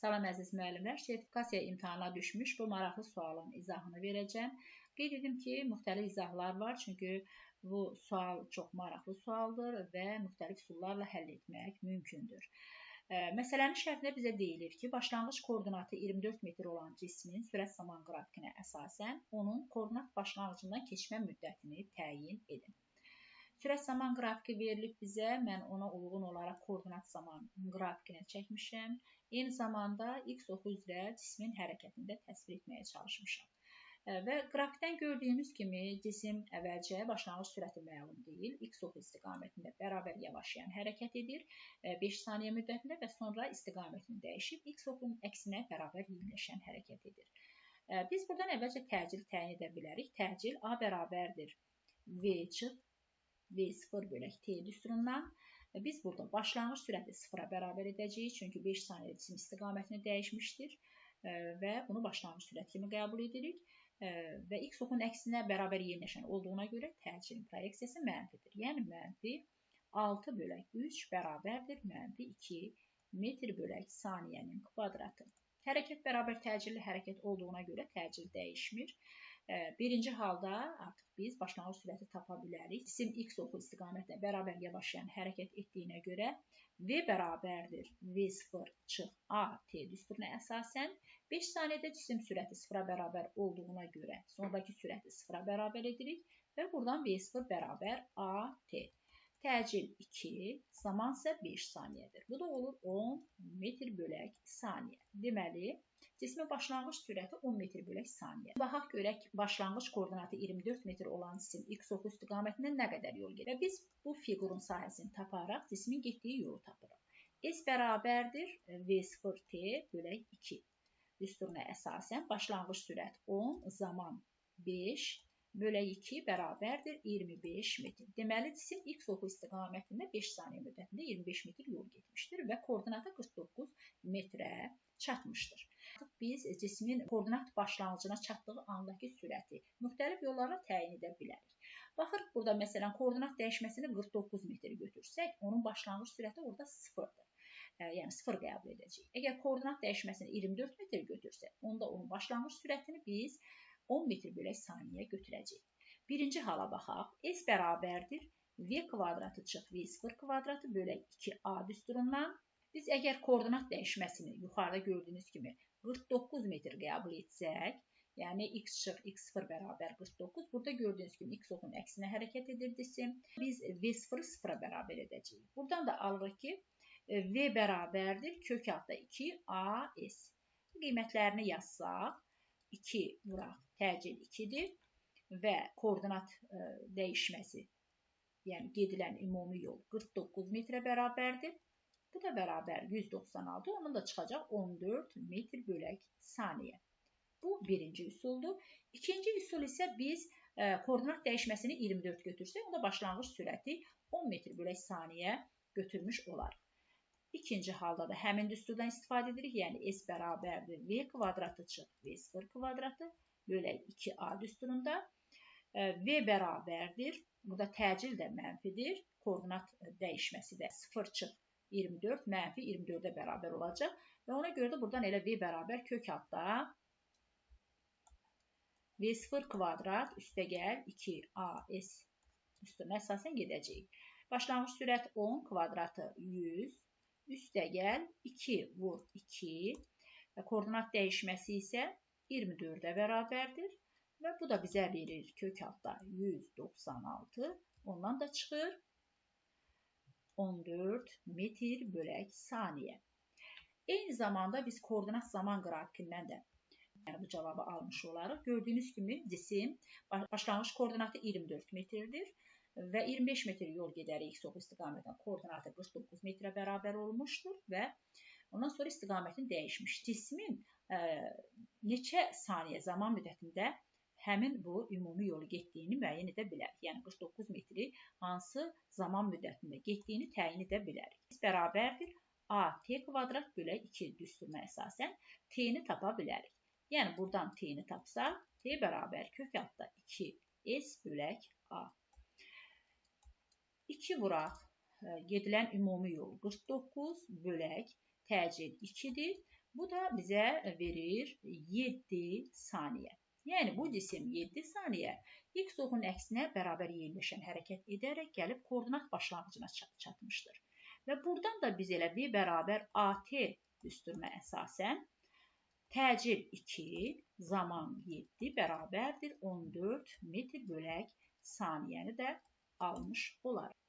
Salam əziz müəllimlər, sertifikasiya imtahanına düşmüş bu maraqlı sualın izahını verəcəm. Qeyd edim ki, müxtəlif izahlar var, çünki bu sual çox maraqlı sualdır və müxtəlif üsullarla həll etmək mümkündür. Məsələnin şərtində bizə deyilir ki, başlanğıc koordinatı 24 metr olan cismin sürət zaman qrafikinə əsasən onun koordinat başlanğıcından keçmə müddətini təyin edin. Sürət zaman qrafiki verilib bizə, mən ona uyğun olaraq koordinat zaman qrafikini çəkmişəm. Eyni zamanda x oxu üzrə cismin hərəkətini də təsvir etməyə çalışmışam. Və qrafikdən gördüyünüz kimi cisim əvvəlcə başlanğıc sürəti məlum deyil. X oxu istiqamətində bərabər yavaşlayan hərəkət edir 5 saniyə müddətində və sonra istiqamətini dəyişib x oxunun əksinə bərabər yeniləşən hərəkət edir. Biz buradan əvvəlcə təcili təyin edə bilərik. Təcil A bərabərdir V çıx V0 bölək T düsturundan. Biz burada başlanğıc sürəti 0-a bərabər edəcəyik, çünki 5 saniyədə cisim istiqamətini dəyişmişdir və bunu başlanğıc sürət kimi qəbul edirik. Və x oxunun əksinə bərabər yeniləşən olduğuna görə təcilin proyeksiyası mənfidir. Yəni mənfi 6 bölək 3 bərabərdir mənfi 2 metr bölək saniyənin kvadratı. Hərəkət bərabər təcilli hərəkət olduğuna görə təcil dəyişmir. Birinci halda artıq biz başlanğıc sürəti tapa bilərik. Cisim x oxu istiqamətlə bərabər yavaşlayan hərəkət etdiyinə görə V bərabərdir V0 çıx A T düsturuna əsasən 5 saniyədə cisim sürəti 0-a bərabər olduğuna görə sonraki sürəti 0-a bərabər edirik və buradan V0 bərabər A T. Təcil 2, zaman isə 5 saniyədir. Bu da olur 10 metr bölək saniyə. Deməli, cismin başlanğıc sürəti 10 metr bölək saniyə. Baxaq görək, başlanğıc koordinatı 24 metr olan cisim x oxu istiqamətindən nə qədər yol gedir? Və biz bu fiqurun sahəsini taparaq cismin getdiyi yolu tapırıq. S bərabərdir V0T bölək 2. Düsturuna əsasən başlanğıc sürət 10, zaman 5 bölək 2 bərabərdir 25 metr. Deməli, cisim x oxu istiqamətində 5 saniyə müddətində 25 metr yol getmişdir və koordinata 49 metrə çatmışdır. Artıq biz cismin koordinat başlanğıcına çatdığı andakı sürəti müxtəlif yollarla təyin edə bilərik. Baxırıq, burada məsələn, koordinat dəyişməsini 49 metr götürsək, onun başlanğıc sürəti orada 0-dır. Yəni 0 qəbul edəcəyik. Əgər koordinat dəyişməsini 24 metr götürsək, onda onun başlanğıc sürətini biz 10 metr bölək saniyə götürəcəyik. Birinci hala baxaq. S bərabərdir V kvadratı çıx V0 kvadratı bölək 2A düsturundan. Biz əgər koordinat dəyişməsini yuxarıda gördüyünüz kimi 49 metr qəbul etsək, yəni x çıx x0 bərabər 49, burada gördüyünüz kimi x oxunun əksinə hərəkət edirdisə, biz V0-ı 0-a bərabər edəcəyik. Buradan da alırıq ki, V bərabərdir kök altda 2AS. Qiymətlərini yazsaq, 2 vuraq, təcil 2-dir və koordinat dəyişməsi, yəni gedilən ümumi yol 49 metrə bərabərdir. Bu da bərabər 196, onun da çıxacaq 14 metr bölək saniyə. Bu birinci üsuldur. İkinci üsul isə biz koordinat dəyişməsini 24 götürsək, onda başlanğıc sürəti 10 metr bölək saniyə götürmüş olarıq. İkinci halda da həmin düsturdan istifadə edirik, yəni S bərabərdir V kvadratı çıx V0 kvadratı bölək 2A düsturunda. V bərabərdir, burada təcil də mənfidir, koordinat dəyişməsi də 0 çıx 24 mənfi 24-ə bərabər olacaq və ona görə də buradan elə V bərabər kök altda V0 kvadrat üstəgəl 2AS düsturuna əsasən gedəcəyik. Başlanğıc sürət 10 kvadratı 100. Üstəgəl 2 vur 2, koordinat dəyişməsi isə 24-ə bərabərdir və bu da bizə verir kök altda 196, ondan da çıxır 14 metr bölək saniyə. Eyni zamanda biz koordinat zaman qrafikindən də bu cavabı almış olarıq. Gördüyünüz kimi cisim başlanğıc koordinatı 24 metrdir. Və 25 metr yol gedərik x oxu istiqamətdən koordinatı 49 metrə bərabər olmuşdur və ondan sonra istiqamətini dəyişmişdir. Cismin neçə saniyə zaman müddətində həmin bu ümumi yolu getdiyini müəyyən edə bilərik. Yəni 49 metri hansı zaman müddətində getdiyini təyin edə bilərik. S bərabərdir AT kvadrat bölək 2 düsturuna əsasən T-ni tapa bilərik. Yəni buradan T-ni tapsaq, T bərabər kök altda 2S bölək A. 2 vuraq, gedilən ümumi yol 49 bölək təcil 2-dir. Bu da bizə verir 7 saniyə. Yəni bu cisim 7 saniyə x oxun əksinə bərabər yerləşən hərəkət edərək gəlib koordinat başlanğıcına çatmışdır. Və buradan da biz elə bir bərabər AT düsturuna əsasən təcil 2, zaman 7 bərabərdir 14 metr bölək saniyəni də almış olarıq.